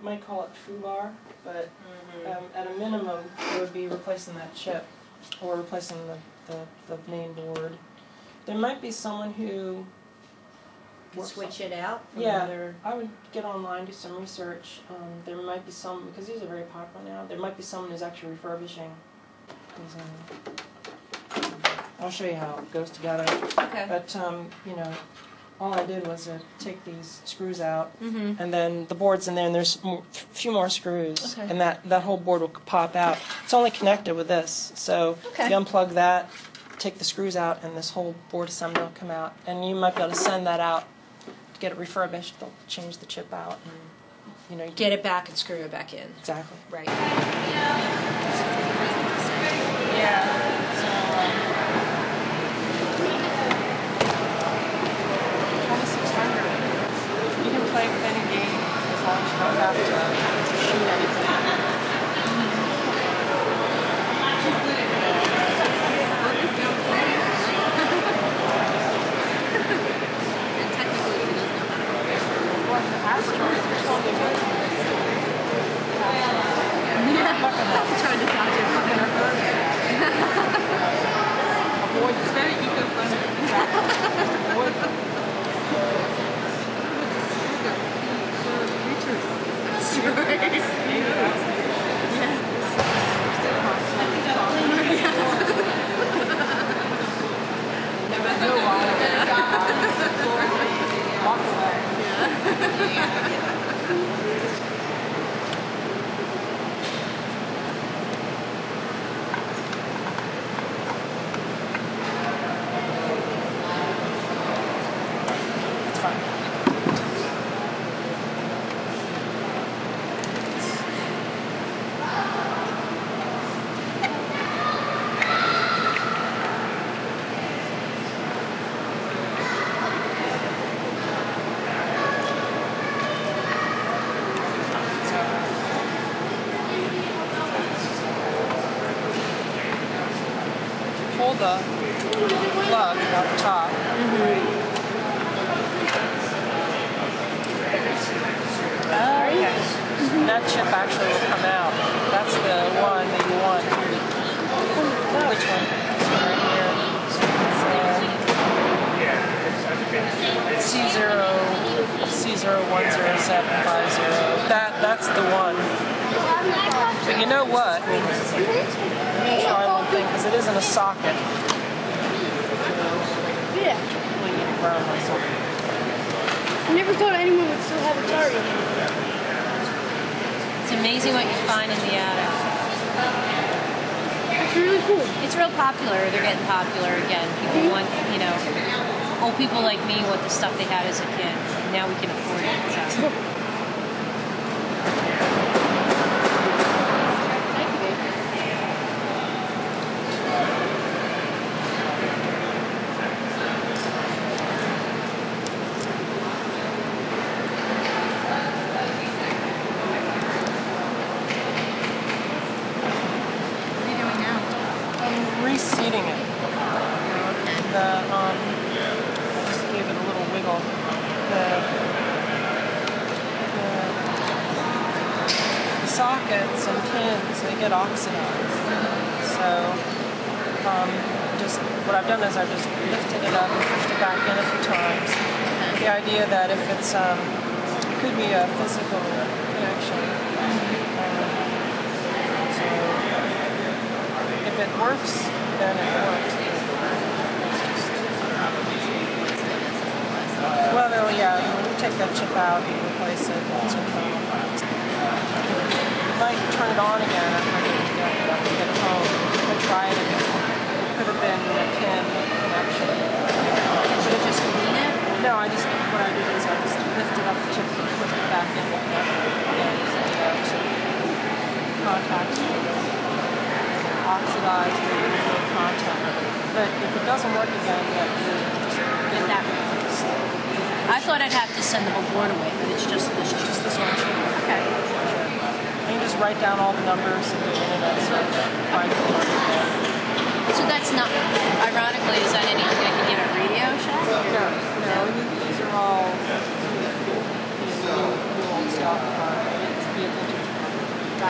might call it FUBAR, but at a minimum, it would be replacing that chip or replacing the main board. There might be someone who switch it out? Yeah, I would get online, do some research. There might be some, because these are very popular now, there might be someone who's actually refurbishing these. I'll show you how it goes together. Okay. But, you know, all I did was take these screws out, and then the board's in there, and there's a few more screws, and that whole board will pop out. It's only connected with this, so you unplug that, take the screws out, and this whole board assembly will come out, and you might be able to send that out to get it refurbished. They'll change the chip out, and you know, get it back and screw it back in. Exactly. Right. Yeah. Play with any game as long as you don't have to shoot anything. And technically he does know how to play. Well, the asteroids are totally good. I'm trying to dodge it. Avoid. It's very eco-friendly. Avoid them. Pull the plug out the top. And that chip actually will come out. That's the one that you want. Which one? This one right here. C0100750. That's the one. But you know what? Let me try one thing, because it isn't a socket. Yeah. Really need to ground my socket. I never thought anyone would still have a target. It's amazing what you find in the attic. It's really cool. It's real popular. They're getting popular again. People want, you know, old people like me want the stuff they had as a kid. Now we can afford it. So. Reseating it. I just gave it a little wiggle. The sockets and pins, they get oxidized. So, just what I've done is I've just lifted it up and pushed it back in a few times. The idea that if it's, it could be a physical connection. If it works, then it works. Well, yeah, when you take that chip out, you replace it. You might turn it on again after you get it home. You can try it again. It could have been a pin connection. Should I just clean it? No, what I did is I just lifted up the chip and put it back in contact. Oxidized content. But if it doesn't work again, just Get that replaced. I thought I'd have to send the whole board away, but it's just this chip. just this one chip. Okay. And you just write down all the numbers in the internet search. Find the number. So that's not, ironically, is that anything I can get at Radio Shack? No, these are all new old stuff.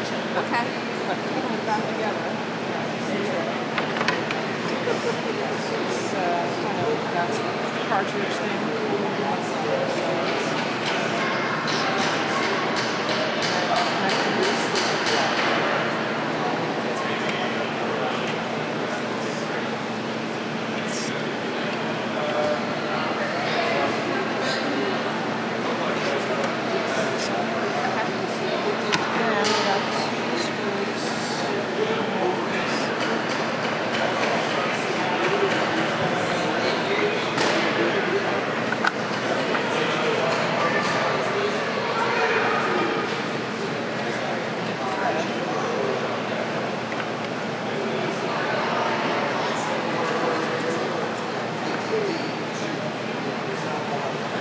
Gotcha. Okay. But putting it back together, it's kind of, that's the cartridge thing.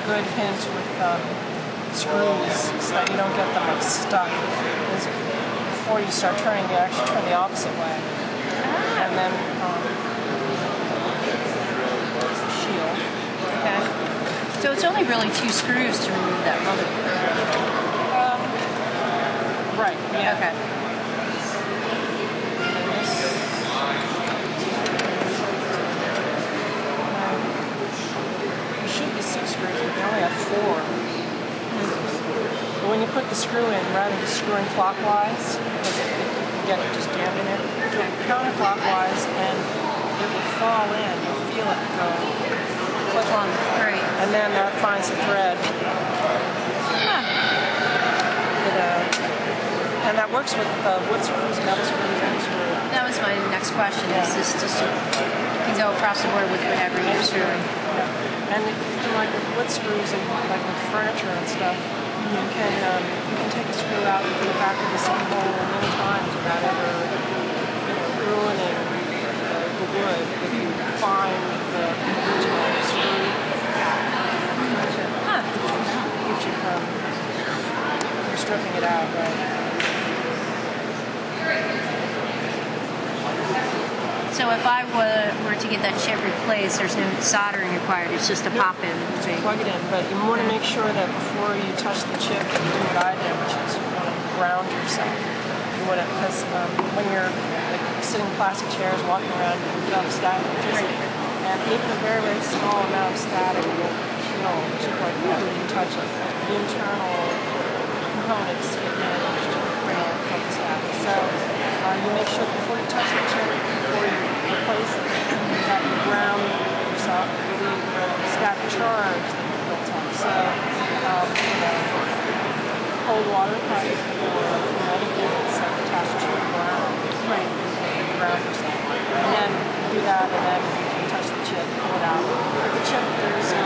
Good hint with screws so that you don't get them like stuck is before you start turning, you actually turn the opposite way. And then shield. Okay. So it's only really 2 screws to remove that motherboard. Right, yeah. Okay. Should be 6 screws, but they only have 4. But when you put the screw in, rather than screwing clockwise, because you get it just jammed in it, do it counterclockwise and it will fall in. You'll feel it go. Click on. Great. And then that finds the thread. And that works with wood screws, metal screws, any screw. That was my next question. Yeah. Is this just you can go across the board with whatever you're screwing? Yeah. And like with wood screws and like with furniture and stuff, you can take a screw out and put it back in the same hole many times without ever ruining the wood if you find the original screw. Keeps you from stripping it out, right? So if I were to get that chip replaced, there's no soldering required. It's just a pop-in. Plug it in, but you want to make sure that before you touch the chip, you do what I did, which is you want to ground yourself. You want to, because when you're like, sitting in plastic chairs, walking around, you have static electricity, and even a very, very small amount of static will kill the chip like you can touch it. The internal components get damaged from the static. So you make sure before you touch the chip, before you replace it, that you ground yourself, relieve the static charge that you built up. So, cold water pipe or anything that's attached to the ground. Right. Ground yourself. And then do that, and then you can touch the chip, pull it out. With the chip, there's a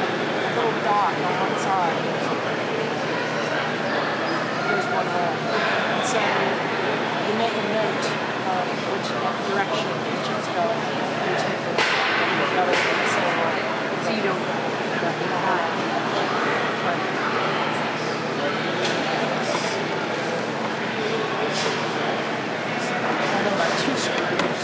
little dot on one side. There's one hole. And so you make a note of which direction the chip's going, and you take it the other in the same way. So you don't And then about 2 screws.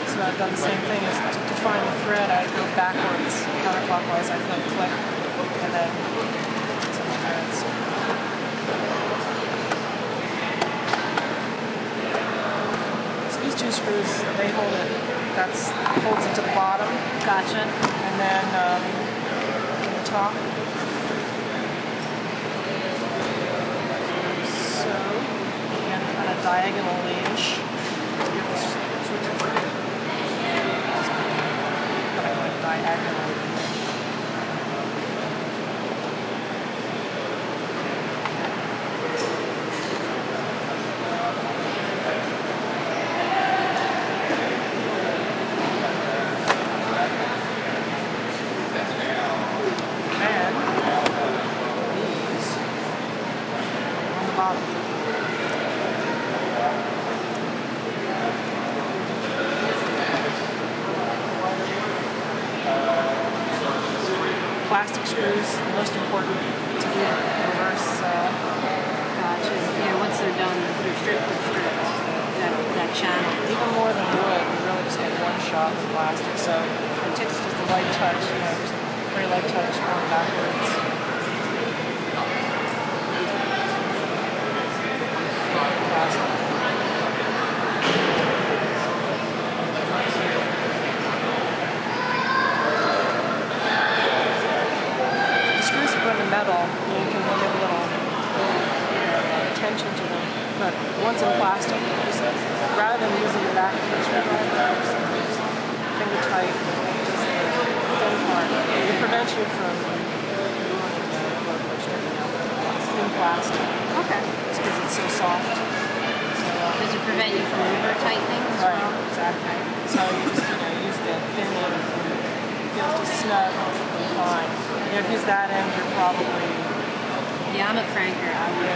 So I've done the same thing as to find the thread, I go backwards, counterclockwise, I click, and then to the threads. So these 2 screws, they hold it, that's holds it to the bottom. Gotcha. And then the top. So, and kind of diagonally-ish. Diagonally. And these on the bottom. Plastic screws, the most important to do reverse. Gotcha. Yeah, once they're done, they're stripped. shop in plastic. So it takes just a light touch, just a very light touch going backwards. Plastic. The screws that go in the metal, you can give a little tension to them. But once in plastic, rather than using the back of the screwdriver, just finger tight, just the thin part. It prevents you from in plastic. Okay. It's because it's so soft. So, Does it prevent you from river tightening as right, well? exactly. So you just use the thin end. It feels just snug and fine. If you use that end, you're probably Yeah, I'm a cranker. I would.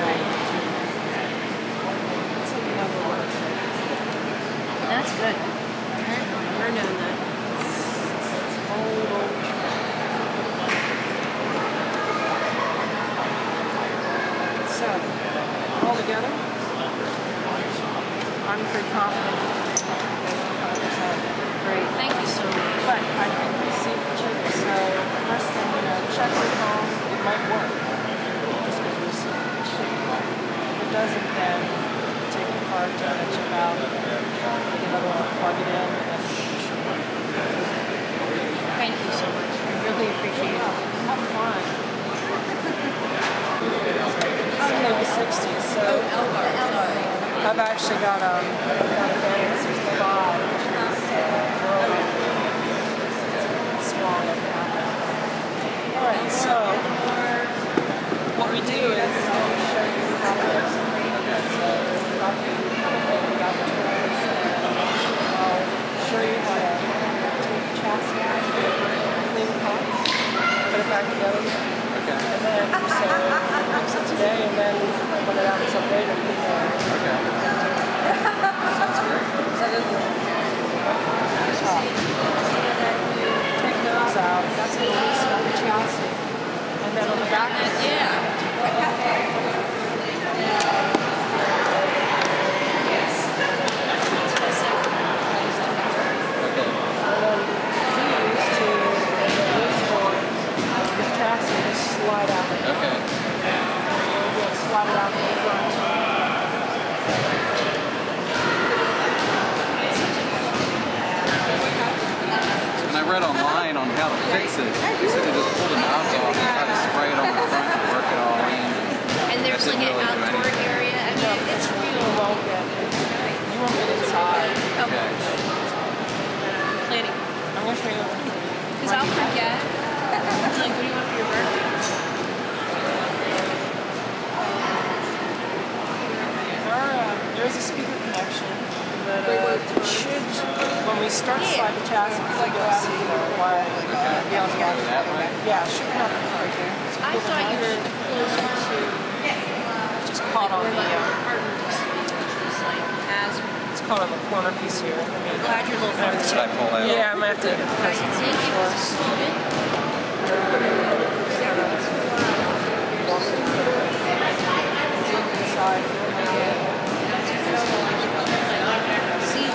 That's good. We're doing that. So, all together, I'm pretty confident. 100%. Great. Thank you so much. But I think we see the chicken, so first thing, check your phone. It might work. Just because we see the chicken. If it doesn't, then take it apart, take the chip out, get another one, plug it in, and it should work. Thank you so much. I really appreciate it. Have fun. I'm maybe 60, so I've actually got a 65, which is small. Alright, so what we do is I'll show you how to I'll show you how to take the chassis out, clean the parts, put it back together. Okay. And then fix it today, and then when it happens up later, we can Okay. Sounds great. take those out. That's a piece of the chassis. And then on the back, slide out. Okay. Slide it out in the front. And I read online on how to fix it. You said to just pull the knobs off and try to spray it on the front and work it all in. And there's That like didn't an really do outdoor anything. area. I No, mean, it's you real. won't get inside. Okay. Planning. I'm going to show you. Because I'll forget. Like, what do you want for your birthday? There's a speaker connection that should, when we start to slide the chassis, we go out and wire. That way? Yeah, it should come out the front. I thought you were closer to Just caught on the, it's caught on the corner piece here. glad you're a little farther. Should I pull that Yeah, I might have to press it. See if you can scoop it. Inside. See?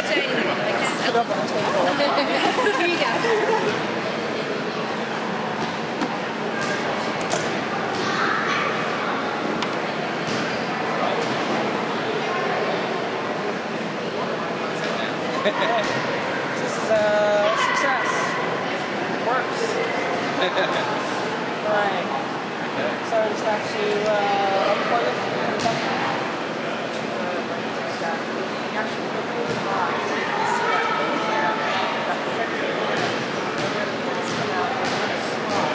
Say anything like that. Put it up on the table. Here you go. This is a success. It works. Alright. So I just have to unplug it and put it back. Actually, put it in the box. See that? That protector. It's come out in a slot.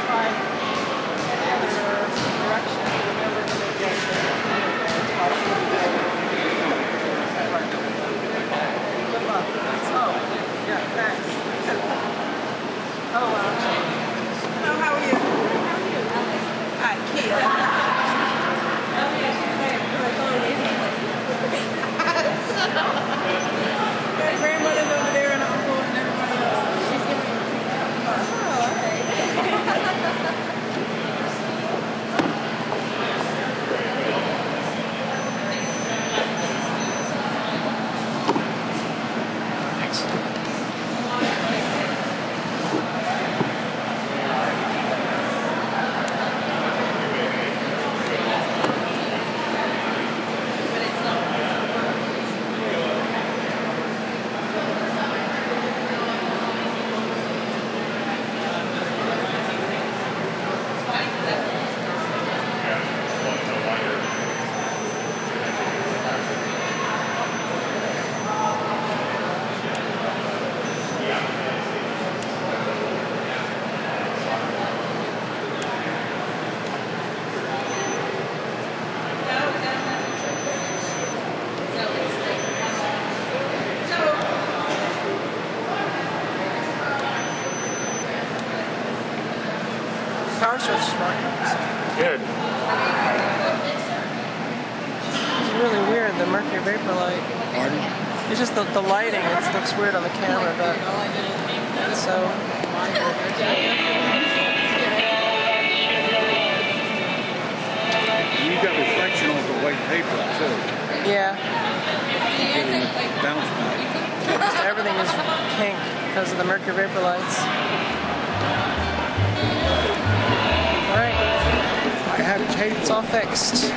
Try the other direction. Remember to make it good luck. Oh, yeah, thanks. Oh, wow. Hello, how are you? power source is working. Good. It's really weird, the mercury vapor light. Pardon? It's just the lighting, it looks weird on the camera, but so. You got reflection on the white paper too. Yeah. Getting the bounce back. Just everything is pink because of the mercury vapor lights. All right. I have tape. It's all fixed.